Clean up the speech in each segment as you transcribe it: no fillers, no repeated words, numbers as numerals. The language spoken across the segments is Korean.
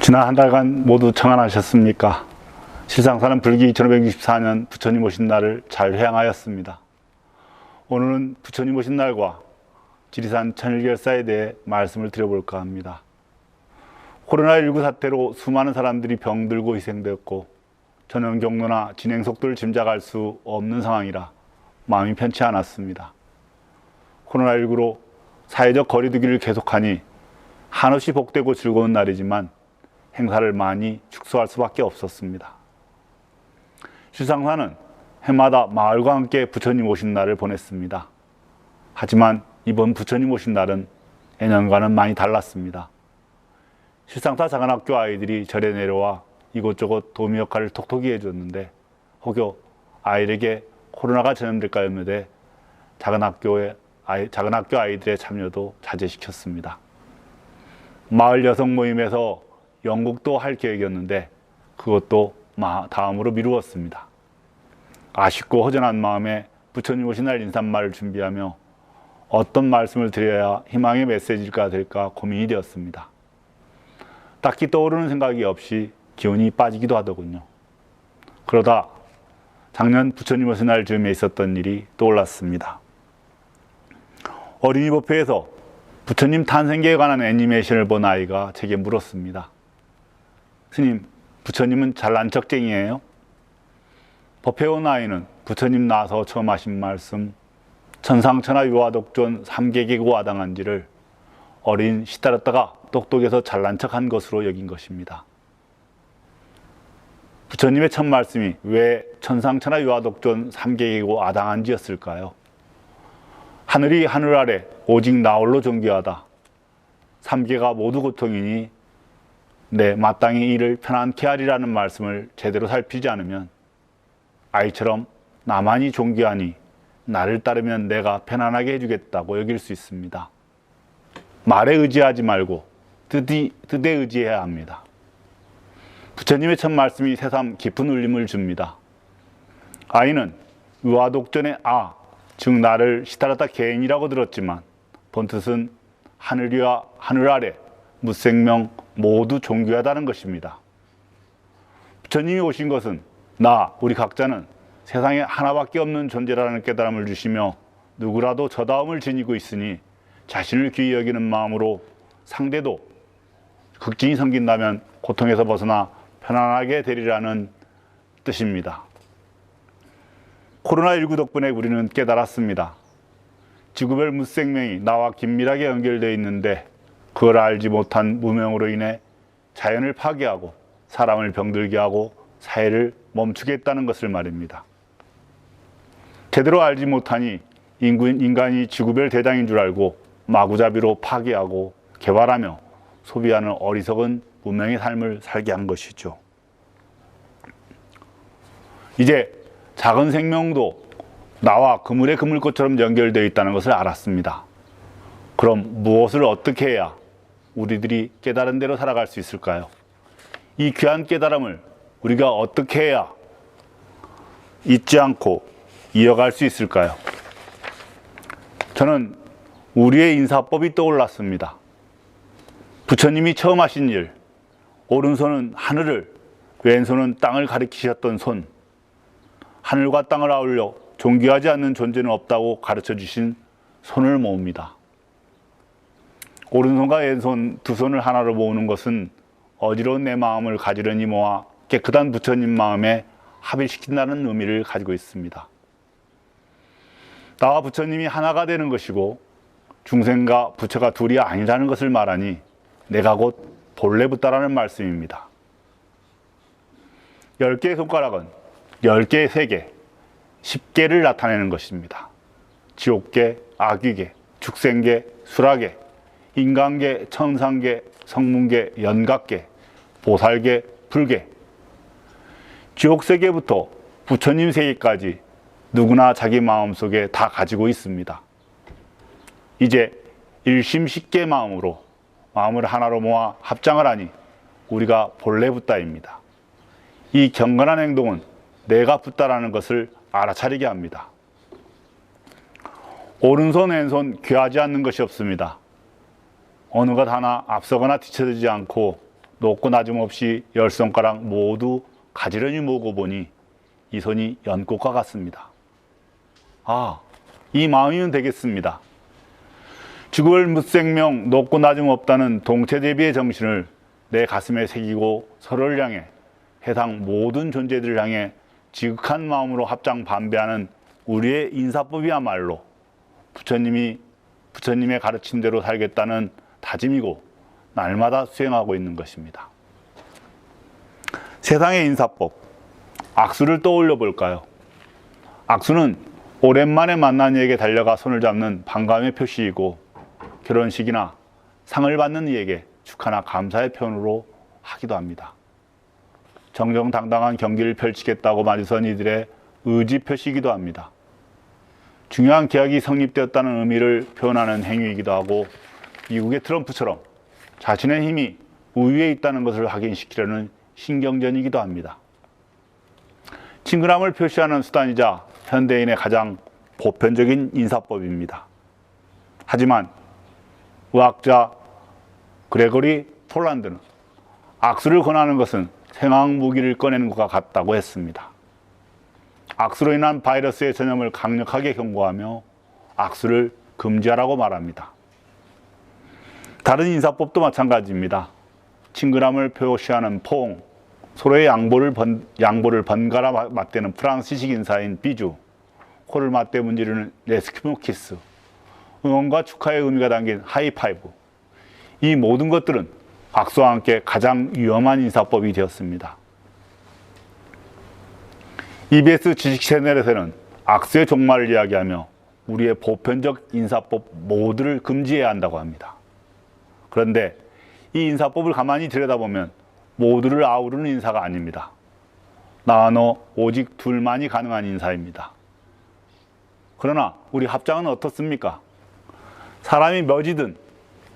지난 한 달간 모두 청안하셨습니까? 실상사는 불기 2564년 부처님 오신 날을 잘 회양하였습니다. 오늘은 부처님 오신 날과 지리산 천일결사에 대해 말씀을 드려볼까 합니다. 코로나19 사태로 수많은 사람들이 병들고 희생되었고 전염 경로나 진행 속도를 짐작할 수 없는 상황이라 마음이 편치 않았습니다. 코로나19로 사회적 거리두기를 계속하니 한없이 복되고 즐거운 날이지만 행사를 많이 축소할 수밖에 없었습니다. 실상사는 해마다 마을과 함께 부처님 오신 날을 보냈습니다. 하지만 이번 부처님 오신 날은 예년과는 많이 달랐습니다. 실상사 작은학교 아이들이 절에 내려와 이곳저곳 도미 역할을 톡톡히 해줬는데 혹여 아이에게 코로나가 전염될까 염려돼 작은학교 아이들의 참여도 자제시켰습니다. 마을 여성 모임에서 연극도 할 계획이었는데 그것도 다음으로 미루었습니다. 아쉽고 허전한 마음에 부처님 오신 날 인사말을 준비하며 어떤 말씀을 드려야 희망의 메시지가 될까 고민이 되었습니다. 딱히 떠오르는 생각이 없이 기운이 빠지기도 하더군요. 그러다 작년 부처님 오신 날 즈음에 있었던 일이 떠올랐습니다. 어린이 법회에서 부처님 탄생기에 관한 애니메이션을 본 아이가 제게 물었습니다. 스님, 부처님은 잘난 척쟁이에요? 법회에 온 아이는 부처님 나와서 처음 하신 말씀 천상천하 유화독존 삼계계고 아당한지를 어린 시다르다가 똑똑해서 잘난 척한 것으로 여긴 것입니다. 부처님의 첫 말씀이 왜 천상천하 유화독존 삼계계고 아당한지였을까요? 하늘이 하늘 아래 오직 나 홀로 존귀하다. 삼계가 모두 고통이니 마땅히 이를 편안케 하리라는 말씀을 제대로 살피지 않으면 아이처럼 나만이 존귀하니 나를 따르면 내가 편안하게 해주겠다고 여길 수 있습니다. 말에 의지하지 말고 뜻에 의지해야 합니다. 부처님의 첫 말씀이 새삼 깊은 울림을 줍니다. 아이는 유화독존의 즉 나를 시타르타 개인이라고 들었지만 본뜻은 하늘이와 하늘 아래 무생명 모두 존귀하다는 것입니다. 부처님이 오신 것은 우리 각자는 세상에 하나밖에 없는 존재라는 깨달음을 주시며 누구라도 저다움을 지니고 있으니 자신을 귀히 여기는 마음으로 상대도 극진히 섬긴다면 고통에서 벗어나 편안하게 되리라는 뜻입니다. 코로나19 덕분에 우리는 깨달았습니다. 지구별 무생명이 나와 긴밀하게 연결되어 있는데 그걸 알지 못한 무명으로 인해 자연을 파괴하고 사람을 병들게 하고 사회를 멈추게 했다는 것을 말입니다. 제대로 알지 못하니 인간이 지구별 대장인 줄 알고 마구잡이로 파괴하고 개발하며 소비하는 어리석은 문명의 삶을 살게 한 것이죠. 이제 작은 생명도 나와 그물의 그물꽃처럼 연결되어 있다는 것을 알았습니다. 그럼 무엇을 어떻게 해야 우리들이 깨달은 대로 살아갈 수 있을까요? 이 귀한 깨달음을 우리가 어떻게 해야 잊지 않고 이어갈 수 있을까요? 저는 우리의 인사법이 떠올랐습니다. 부처님이 처음 하신 일, 오른손은 하늘을, 왼손은 땅을 가리키셨던 손, 하늘과 땅을 아울러 존귀하지 않는 존재는 없다고 가르쳐 주신 손을 모읍니다. 오른손과 왼손 두 손을 하나로 모으는 것은 어지러운 내 마음을 가지런히 모아 깨끗한 부처님 마음에 합일시킨다는 의미를 가지고 있습니다. 나와 부처님이 하나가 되는 것이고 중생과 부처가 둘이 아니라는 것을 말하니 내가 곧 본래 부다라는 말씀입니다. 10개의 손가락은 10개의 세계, 10개를 나타내는 것입니다. 지옥계, 악귀계, 축생계, 수라계, 인간계, 천상계, 성문계, 연각계, 보살계, 불계. 지옥세계부터 부처님 세계까지 누구나 자기 마음속에 다 가지고 있습니다. 이제 일심식계 마음으로 마음을 하나로 모아 합장을 하니 우리가 본래 붓다입니다. 이 경건한 행동은 내가 붓다라는 것을 알아차리게 합니다. 오른손 왼손 귀하지 않는 것이 없습니다. 어느 것 하나 앞서거나 뒤처지지 않고 높고 낮음 없이 10손가락 모두 가지런히 모으고 보니 이 손이 연꽃과 같습니다. 아, 이 마음이면 되겠습니다. 지구별 무생명 높고 낮음 없다는 동체대비의 정신을 내 가슴에 새기고 서로를 향해 해당 모든 존재들을 향해 지극한 마음으로 합장 반배하는 우리의 인사법이야말로 부처님의 가르친 대로 살겠다는 다짐이고 날마다 수행하고 있는 것입니다. 세상의 인사법, 악수를 떠올려 볼까요? 악수는 오랜만에 만난 이에게 달려가 손을 잡는 반감의 표시이고 결혼식이나 상을 받는 이에게 축하나 감사의 표현으로 하기도 합니다. 정정당당한 경기를 펼치겠다고 마주선 이들의 의지 표시이기도 합니다. 중요한 계약이 성립되었다는 의미를 표현하는 행위이기도 하고 미국의 트럼프처럼 자신의 힘이 우위에 있다는 것을 확인시키려는 신경전이기도 합니다. 친근함을 표시하는 수단이자 현대인의 가장 보편적인 인사법입니다. 하지만 의학자 그레고리 폴란드는 악수를 권하는 것은 생화학 무기를 꺼내는 것과 같다고 했습니다. 악수로 인한 바이러스의 전염을 강력하게 경고하며 악수를 금지하라고 말합니다. 다른 인사법도 마찬가지입니다. 친근함을 표시하는 포옹, 서로의 양보를 번갈아 맞대는 프랑스식 인사인 비주, 코를 맞대 문지르는 레스키모 키스, 응원과 축하의 의미가 담긴 하이파이브, 이 모든 것들은 악수와 함께 가장 위험한 인사법이 되었습니다. EBS 지식 채널에서는 악수의 종말을 이야기하며 우리의 보편적 인사법 모두를 금지해야 한다고 합니다. 그런데 이 인사법을 가만히 들여다보면 모두를 아우르는 인사가 아닙니다. 나와 너 오직 둘만이 가능한 인사입니다. 그러나 우리 합장은 어떻습니까? 사람이 몇이든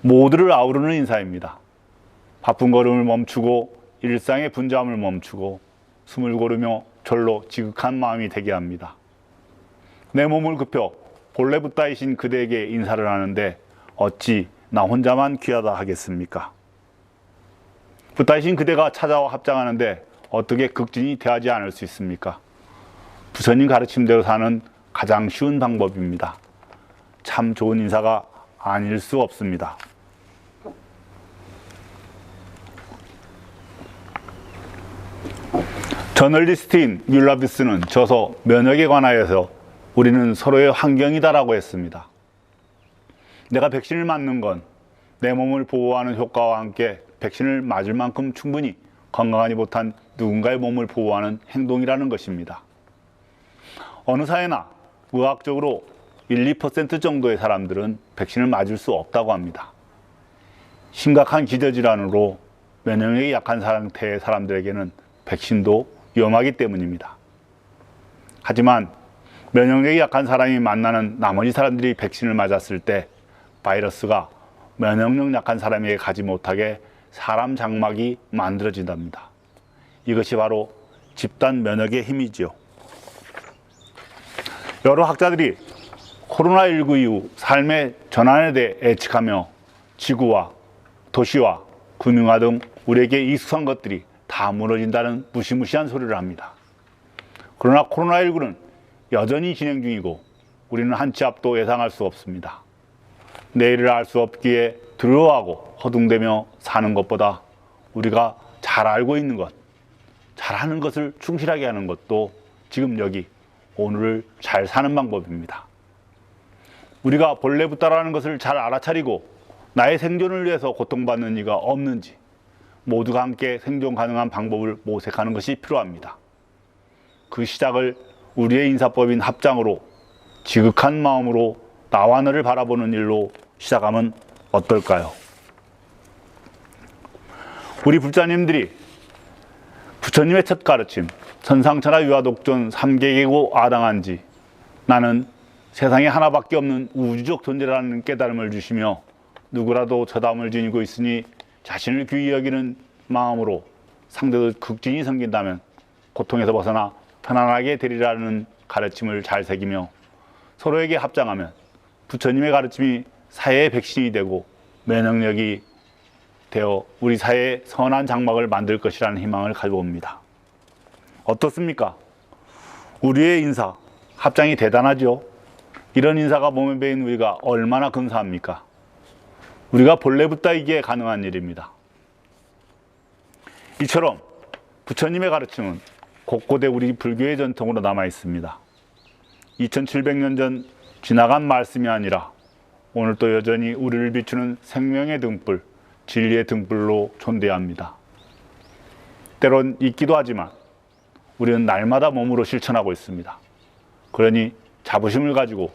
모두를 아우르는 인사입니다. 바쁜 걸음을 멈추고 일상의 분주함을 멈추고 숨을 고르며 절로 지극한 마음이 되게 합니다. 내 몸을 굽혀 본래 붓다이신 그대에게 인사를 하는데 어찌 나 혼자만 귀하다 하겠습니까? 붓다이신 그대가 찾아와 합장하는데 어떻게 극진히 대하지 않을 수 있습니까? 부처님 가르침대로 사는 가장 쉬운 방법입니다. 참 좋은 인사가 아닐 수 없습니다. 저널리스트인 뮬라비스는 저서 면역에 관하여서 우리는 서로의 환경이다라고 했습니다. 내가 백신을 맞는 건 내 몸을 보호하는 효과와 함께 백신을 맞을 만큼 충분히 건강하지 못한 누군가의 몸을 보호하는 행동이라는 것입니다. 어느 사회나 의학적으로 1, 2% 정도의 사람들은 백신을 맞을 수 없다고 합니다. 심각한 기저질환으로 면역력이 약한 상태의 사람들에게는 백신도 위험하기 때문입니다. 하지만 면역력이 약한 사람이 만나는 나머지 사람들이 백신을 맞았을 때 바이러스가 면역력 약한 사람에게 가지 못하게 사람 장막이 만들어진답니다. 이것이 바로 집단 면역의 힘이지요. 여러 학자들이 코로나19 이후 삶의 전환에 대해 예측하며 지구와 도시와 금융화 등 우리에게 익숙한 것들이 다 무너진다는 무시무시한 소리를 합니다. 그러나 코로나19는 여전히 진행 중이고 우리는 한 치 앞도 예상할 수 없습니다. 내일을 알 수 없기에 두려워하고 허둥대며 사는 것보다 우리가 잘 알고 있는 것, 잘하는 것을 충실하게 하는 것도 지금 여기 오늘을 잘 사는 방법입니다. 우리가 본래 붓다라는 것을 잘 알아차리고 나의 생존을 위해서 고통받는 이가 없는지 모두가 함께 생존 가능한 방법을 모색하는 것이 필요합니다. 그 시작을 우리의 인사법인 합장으로 지극한 마음으로 나와 너를 바라보는 일로 시작하면 어떨까요? 우리 불자님들이 부처님의 첫 가르침 선상천하 유아독존 3계계고 아당한지 나는 세상에 하나밖에 없는 우주적 존재라는 깨달음을 주시며 누구라도 저담을 지니고 있으니 자신을 귀히 여기는 마음으로 상대도 극진히 섬긴다면 고통에서 벗어나 편안하게 되리라는 가르침을 잘 새기며 서로에게 합장하면 부처님의 가르침이 사회의 백신이 되고 면역력이 되어 우리 사회에 선한 장막을 만들 것이라는 희망을 가지고 옵니다. 어떻습니까? 우리의 인사, 합장이 대단하죠? 이런 인사가 몸에 배인 우리가 얼마나 근사합니까? 우리가 본래 붙다이기에 가능한 일입니다. 이처럼 부처님의 가르침은 곳곳에 우리 불교의 전통으로 남아 있습니다. 2700년 전 지나간 말씀이 아니라 오늘도 여전히 우리를 비추는 생명의 등불, 진리의 등불로 존재합니다. 때론 잊기도 하지만 우리는 날마다 몸으로 실천하고 있습니다. 그러니 자부심을 가지고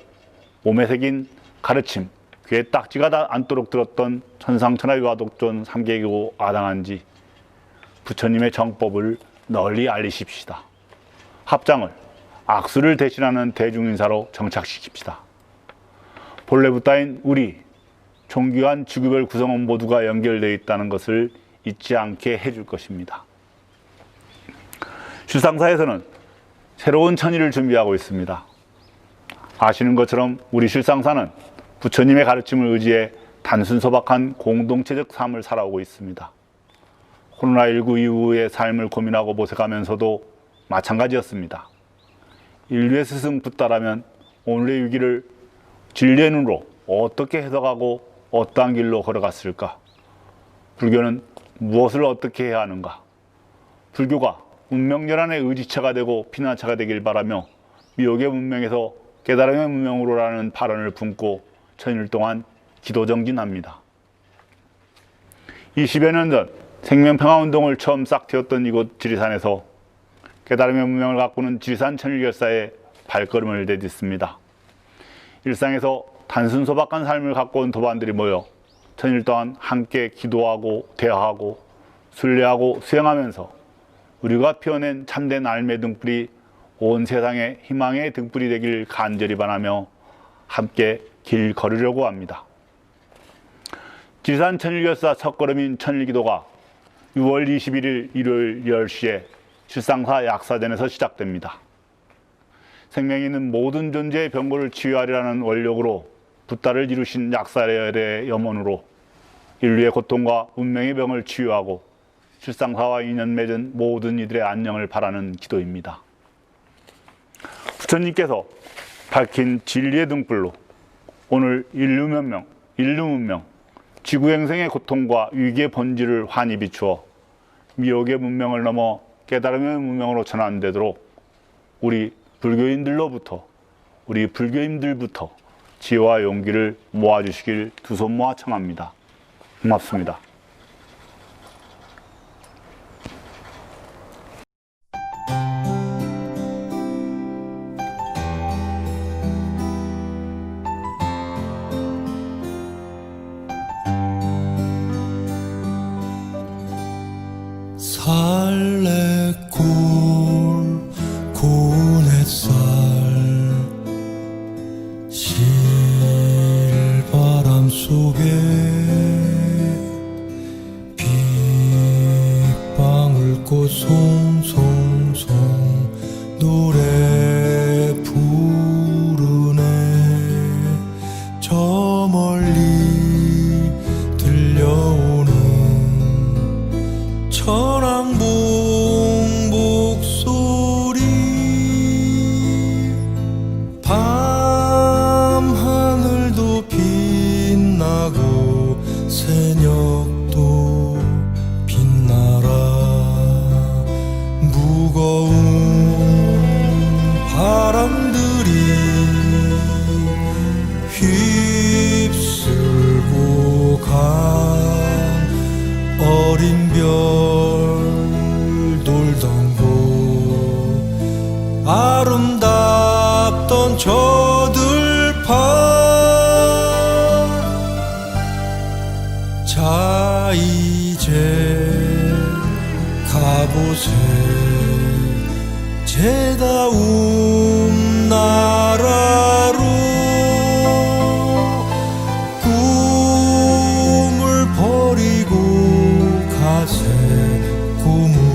몸에 새긴 가르침, 귀에 딱지가 않도록 들었던 천상천하 유화독존 3계기고 아당한지 부처님의 정법을 널리 알리십시다. 합장을 악수를 대신하는 대중인사로 정착시킵시다. 본래 부따인 우리 종교한 지구별 구성원 모두가 연결되어 있다는 것을 잊지 않게 해줄 것입니다. 실상사에서는 새로운 천일을 준비하고 있습니다. 아시는 것처럼 우리 실상사는 부처님의 가르침을 의지해 단순 소박한 공동체적 삶을 살아오고 있습니다. 코로나19 이후의 삶을 고민하고 모색하면서도 마찬가지였습니다. 인류의 스승 붓다라면 오늘의 위기를 진리의 눈으로 어떻게 해석하고 어떠한 길로 걸어갔을까? 불교는 무엇을 어떻게 해야 하는가? 불교가 문명열한의 의지처가 되고 피난처가 되길 바라며 미혹의 문명에서 깨달음의 문명으로라는 발언을 품고 천일 동안 기도정진합니다. 20여 년 전 생명평화운동을 처음 싹 틔웠던 이곳 지리산에서 깨달음의 문명을 가꾸는 지리산 천일결사에 발걸음을 내딛습니다. 일상에서 단순 소박한 삶을 갖고 온 도반들이 모여 천일 동안 함께 기도하고 대화하고 순례하고 수행하면서 우리가 피워낸 참된 알매 등불이 온 세상에 희망의 등불이 되길 간절히 바라며 함께 길 걸으려고 합니다. 지리산 천일결사 첫걸음인 천일기도가 6월 21일 일요일 10시에 실상사 약사전에서 시작됩니다. 생명이 있는 모든 존재의 병고를 치유하리라는 원력으로 붓다를 이루신 약사열의 염원으로 인류의 고통과 운명의 병을 치유하고 실상사와 인연 맺은 모든 이들의 안녕을 바라는 기도입니다. 부처님께서 밝힌 진리의 등불로 오늘 인류 문명, 지구행성의 고통과 위기의 본질을 환히 비추어 미혹의 문명을 넘어 깨달음의 문명으로 전환되도록 우리 불교인들부터 지혜와 용기를 모아주시길 두 손 모아 청합니다. 고맙습니다. 살레골 고운 햇살 실바람 속에 빗방울꽃 송송송 노래 부르네. 저 멀리 들려오는 천왕봉 목소리 밤하늘도 빛나고 새벽도 빛나라. 무거운 바람들이 휩쓸고 간 어린 별 돌던 곳 아름답던 저 들판. 자 이제 가보세 제다움 나라로. 꿈을 버리고 가세 꿈을